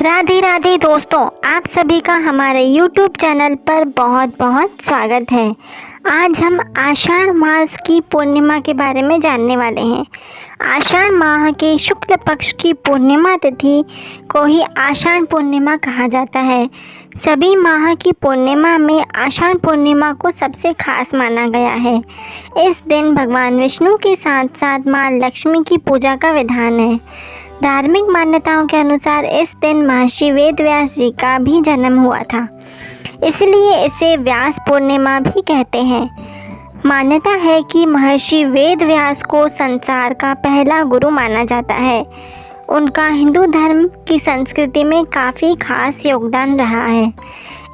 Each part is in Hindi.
राधे राधे दोस्तों, आप सभी का हमारे YouTube चैनल पर बहुत बहुत स्वागत है। आज हम आषाढ़ मास की पूर्णिमा के बारे में जानने वाले हैं। आषाढ़ माह के शुक्ल पक्ष की पूर्णिमा तिथि को ही आषाढ़ पूर्णिमा कहा जाता है। सभी माह की पूर्णिमा में आषाढ़ पूर्णिमा को सबसे खास माना गया है। इस दिन भगवान विष्णु के साथ साथ माँ लक्ष्मी की पूजा का विधान है। धार्मिक मान्यताओं के अनुसार इस दिन महर्षि वेदव्यास जी का भी जन्म हुआ था, इसलिए इसे व्यास पूर्णिमा भी कहते हैं। मान्यता है कि महर्षि वेदव्यास को संसार का पहला गुरु माना जाता है। उनका हिंदू धर्म की संस्कृति में काफ़ी खास योगदान रहा है।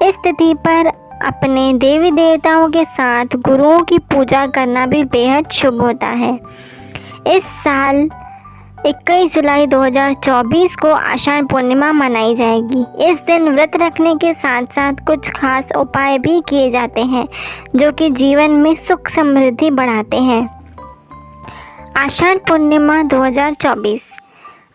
इस तिथि पर अपने देवी देवताओं के साथ गुरुओं की पूजा करना भी बेहद शुभ होता है। इस साल 21 जुलाई 2024 को आषाढ़ पूर्णिमा मनाई जाएगी। इस दिन व्रत रखने के साथ साथ कुछ खास उपाय भी किए जाते हैं जो कि जीवन में सुख समृद्धि बढ़ाते हैं। आषाढ़ पूर्णिमा 2024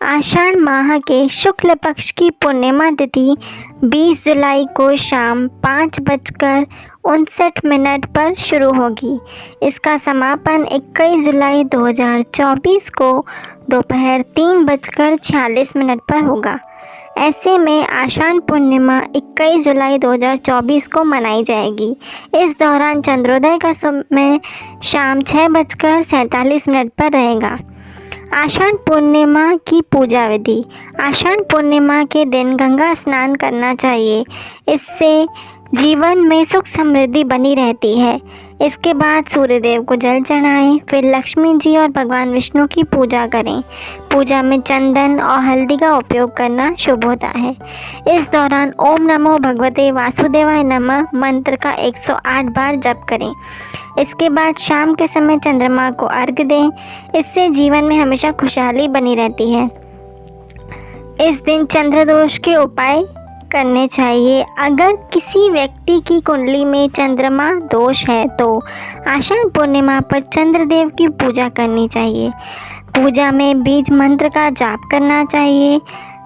आषाढ़ माह के शुक्ल पक्ष की पूर्णिमा तिथि 20 जुलाई को शाम 5:59 पर शुरू होगी। इसका समापन 21 जुलाई 2024 को दोपहर 3:46 पर होगा। ऐसे में आषाढ़ पूर्णिमा 21 जुलाई 2024 को मनाई जाएगी। इस दौरान चंद्रोदय का समय शाम 6:47 पर रहेगा। आषाढ़ पूर्णिमा की पूजा विधि। आषाढ़ पूर्णिमा के दिन गंगा स्नान करना चाहिए। इससे जीवन में सुख समृद्धि बनी रहती है। इसके बाद सूर्यदेव को जल चढ़ाएं, फिर लक्ष्मी जी और भगवान विष्णु की पूजा करें। पूजा में चंदन और हल्दी का उपयोग करना शुभ होता है। इस दौरान ओम नमो भगवते वासुदेवाय नमः मंत्र का 108 बार जप करें। इसके बाद शाम के समय चंद्रमा को अर्घ्य दें। इससे जीवन में हमेशा खुशहाली बनी रहती है। इस दिन चंद्र दोष के उपाय करने चाहिए। अगर किसी व्यक्ति की कुंडली में चंद्रमा दोष है तो आषाढ़ पूर्णिमा पर चंद्रदेव की पूजा करनी चाहिए। पूजा में बीज मंत्र का जाप करना चाहिए।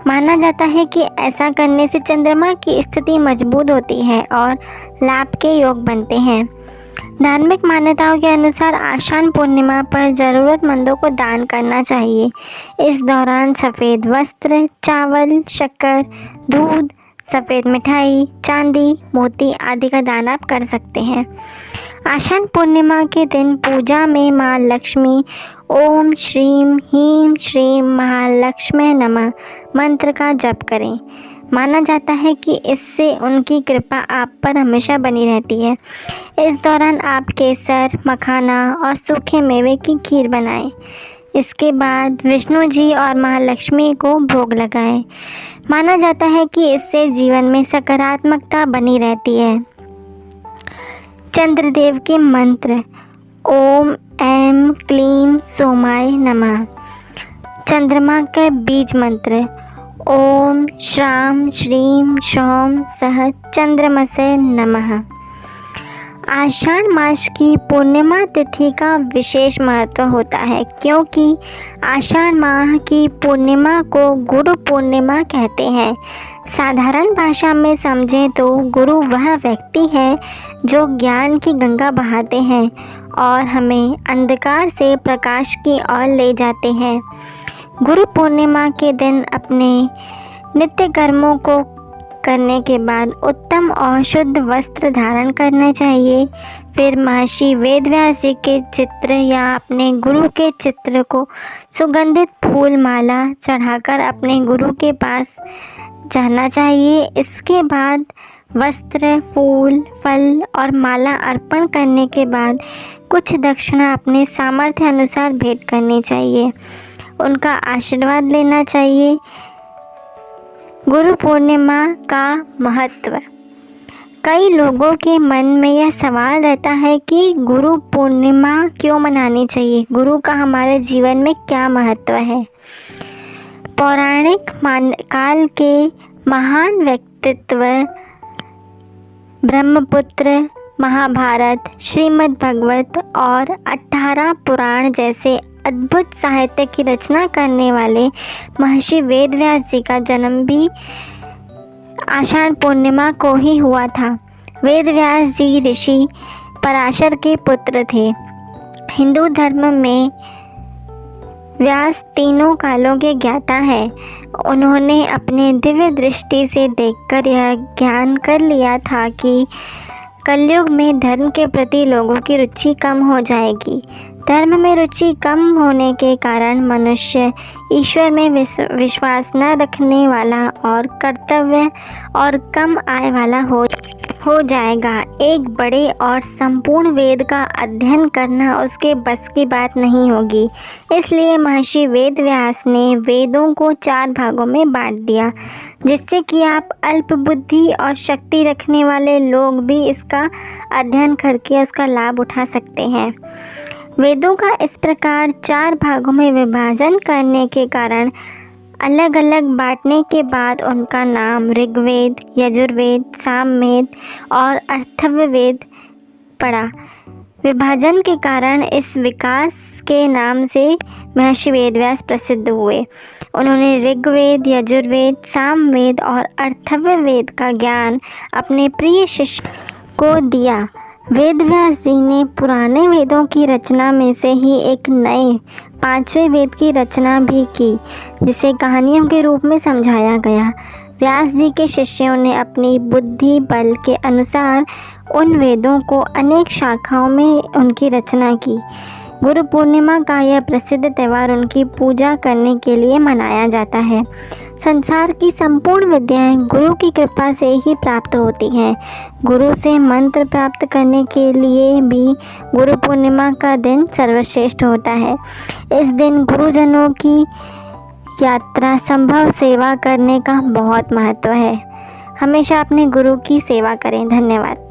माना जाता है कि ऐसा करने से चंद्रमा की स्थिति मजबूत होती है और लाभ के योग बनते हैं। धार्मिक मान्यताओं के अनुसार आषाढ़ पूर्णिमा पर ज़रूरतमंदों को दान करना चाहिए। इस दौरान सफ़ेद वस्त्र, चावल, शक्कर, दूध, सफ़ेद मिठाई, चांदी, मोती आदि का दान आप कर सकते हैं। आषाढ़ पूर्णिमा के दिन पूजा में माँ लक्ष्मी ओम श्रीम ह्रीं श्रीं महालक्ष्मी नमः मंत्र का जप करें। माना जाता है कि इससे उनकी कृपा आप पर हमेशा बनी रहती है। इस दौरान आप केसर, मखाना और सूखे मेवे की खीर बनाएं। इसके बाद विष्णु जी और महालक्ष्मी को भोग लगाएं। माना जाता है कि इससे जीवन में सकारात्मकता बनी रहती है। चंद्रदेव के मंत्र। ओम ऐं क्लीं सोमाय नमः। चंद्रमा का बीज मंत्र। ओम श्रां श्रीं क्षौं सः चंद्रमसे नमः। आषाढ़ मास की पूर्णिमा तिथि का विशेष महत्व होता है क्योंकि आषाढ़ माह की पूर्णिमा को गुरु पूर्णिमा कहते हैं। साधारण भाषा में समझें तो गुरु वह व्यक्ति है जो ज्ञान की गंगा बहाते हैं और हमें अंधकार से प्रकाश की ओर ले जाते हैं। गुरु पूर्णिमा के दिन अपने नित्य कर्मों को करने के बाद उत्तम और शुद्ध वस्त्र धारण करना चाहिए। फिर महर्षि वेदव्यास जी के चित्र या अपने गुरु के चित्र को सुगंधित फूल माला चढ़ाकर अपने गुरु के पास जाना चाहिए। इसके बाद वस्त्र, फूल, फल और माला अर्पण करने के बाद कुछ दक्षिणा अपने सामर्थ्य अनुसार भेंट करनी चाहिए। उनका आशीर्वाद लेना चाहिए। गुरु पूर्णिमा का महत्व। कई लोगों के मन में यह सवाल रहता है कि गुरु पूर्णिमा क्यों मनानी चाहिए, गुरु का हमारे जीवन में क्या महत्व है। पौराणिक काल के महान व्यक्तित्व ब्रह्मपुत्र, महाभारत, श्रीमद् भागवत और 18 पुराण जैसे अद्भुत साहित्य की रचना करने वाले महर्षि वेदव्यास जी का जन्म भी आषाढ़ पूर्णिमा को ही हुआ था। वेद व्यास जी ऋषि पराशर के पुत्र थे। हिंदू धर्म में व्यास तीनों कालों के ज्ञाता हैं। उन्होंने अपने दिव्य दृष्टि से देखकर यह ज्ञान कर लिया था कि कलयुग में धर्म के प्रति लोगों की रुचि कम हो जाएगी। धर्म में रुचि कम होने के कारण मनुष्य ईश्वर में विश्वास न रखने वाला और कर्तव्य और कम आय वाला हो जाएगा। एक बड़े और संपूर्ण वेद का अध्ययन करना उसके बस की बात नहीं होगी। इसलिए महर्षि वेद व्यास ने वेदों को 4 भागों में बांट दिया, जिससे कि आप अल्प बुद्धि और शक्ति रखने वाले लोग भी इसका अध्ययन करके उसका लाभ उठा सकते हैं। वेदों का इस प्रकार 4 भागों में विभाजन करने के कारण अलग अलग बांटने के बाद उनका नाम ऋग्वेद, यजुर्वेद, सामवेद और अथर्ववेद पड़ा। विभाजन के कारण इस विकास के नाम से महर्षि वेदव्यास प्रसिद्ध हुए। उन्होंने ऋग्वेद, यजुर्वेद, सामवेद और अथर्ववेद का ज्ञान अपने प्रिय शिष्य को दिया। वेदव्यास जी ने पुराने वेदों की रचना में से ही एक नए 5वें वेद की रचना भी की, जिसे कहानियों के रूप में समझाया गया। व्यास जी के शिष्यों ने अपनी बुद्धि बल के अनुसार उन वेदों को अनेक शाखाओं में उनकी रचना की। गुरु पूर्णिमा का यह प्रसिद्ध त्यौहार उनकी पूजा करने के लिए मनाया जाता है। संसार की संपूर्ण विद्याएं गुरु की कृपा से ही प्राप्त होती हैं। गुरु से मंत्र प्राप्त करने के लिए भी गुरु पूर्णिमा का दिन सर्वश्रेष्ठ होता है। इस दिन गुरुजनों की यात्रा संभव सेवा करने का बहुत महत्व है। हमेशा अपने गुरु की सेवा करें। धन्यवाद।